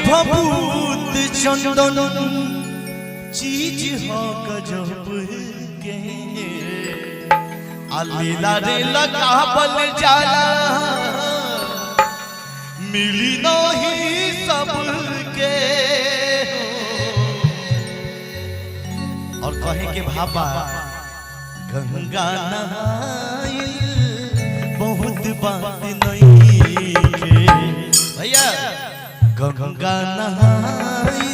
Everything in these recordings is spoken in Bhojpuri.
भभूत चंदन चीज हो गजब के अलीला रे लगावल जाला मिली नहीं सबके। और कहे के भाबा गंगा नहाई बहुत बात नहीं के भैया गंगा नहाई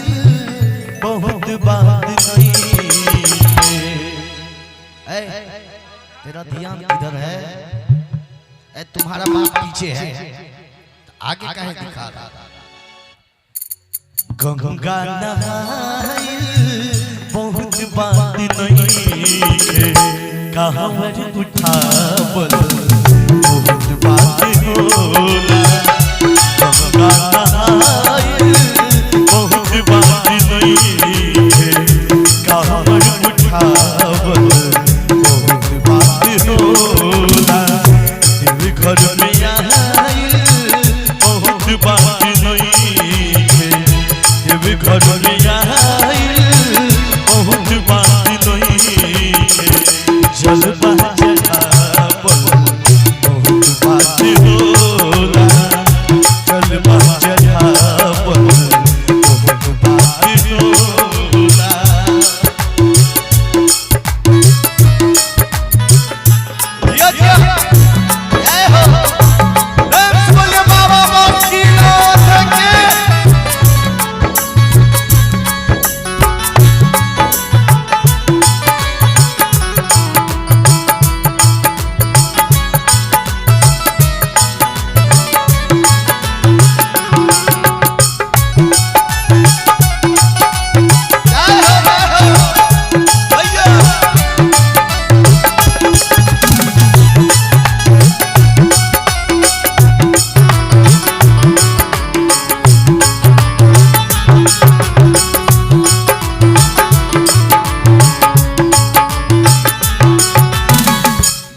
बहुत बात नहीं के। तेरा ध्यान किधर है? तुम्हारा बाप पीछे है, आगे काहे दिखा रहा? गंगा नहाई बहुत बात नहीं है कहावत उठावल बहुत बात होला। गंगा नहाई बहुत बात नहीं है कहावत उठावल बहुत बात होला। देव घर में आई बहुत बात नहीं है देव घर में आई बहुत बात नहीं है जलवा चढ़ावल बहुत बात होला। जलवा चढ़ावल बहुत बात होला।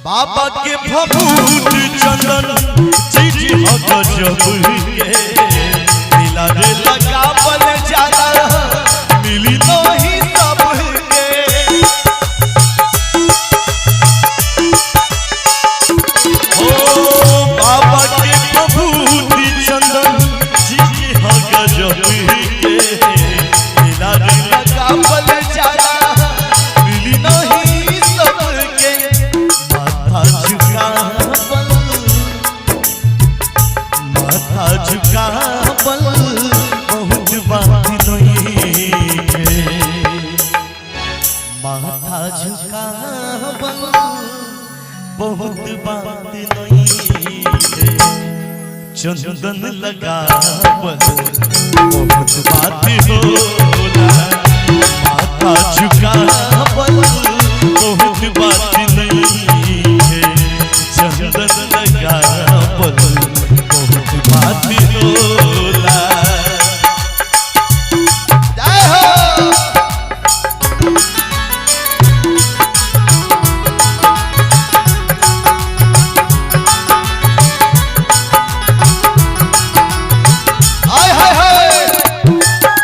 बाबा के भभूत चंदन चीज हो गजब के नीला रे लगावल जाला मिली नहीं सबके। ओ बाबा के भभूत चंदन चीज हो गजब के नीला रे लगावल जाला मिली नहीं सबके। माथा झुकावल बहुत बात नहीं है माथा झुकावल बहुत बात नहीं है चंदन लगावल बहुत बात होला। माथा झुकावल बहुत बात नहीं है चंदन लगावल बहुत बात होला। जय हो हाय हाय हाय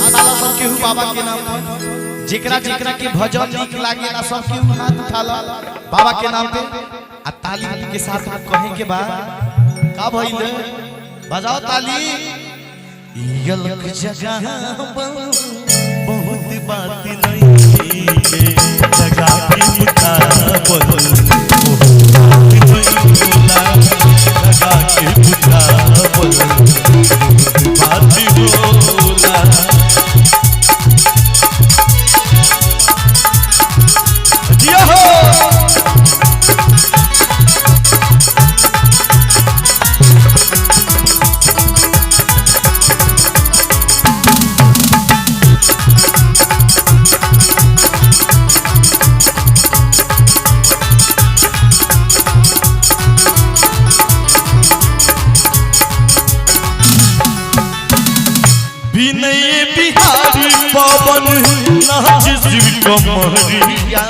उठाला सब केहू बाबा के नाम पर जेकरा जेकरा के भजन नीक लागेला सब केहू हाथ उठाला बाबा के नाम पे आ ताली के साथ कहे के बाद का भइल बजाओ ताली यलक जगह बहुत बात नहीं जगह की मुताबल जगह की मुताबल बात होला जियो हो बिहारी पवन नाच शिव कमरिया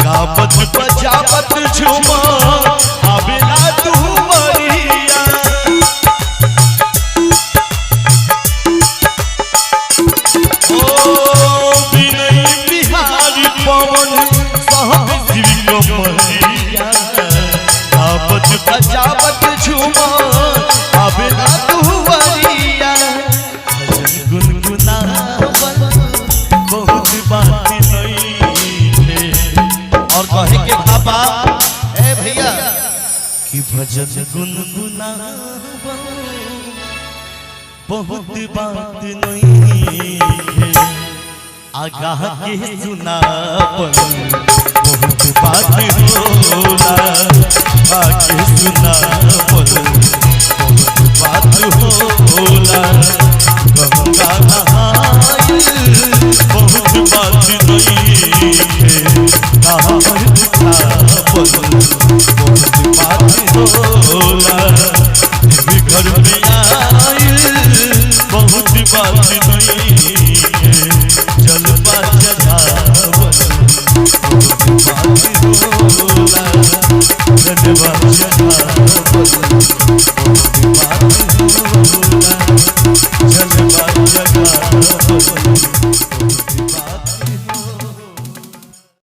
गावत बजावत झूमा आवेला दुवरिया ओ बिनय बिहारी पवन नाच शिव कमरिया गावत बजावत झूमा आवेला दुवरिया बहुत बात नहीं और कहे के बाबा ए भैया कि भजन गुनगुना बहुत बात नहीं आगाह के सुना बहुत बात होला आगे सुना बहुत बात होला गंगा नहाइल बहुत बात नहीं है बहुत बात होला घर में आइल बहुत बात नहीं है जलवा चढ़ावल बहुत बात होला धन्यवाद।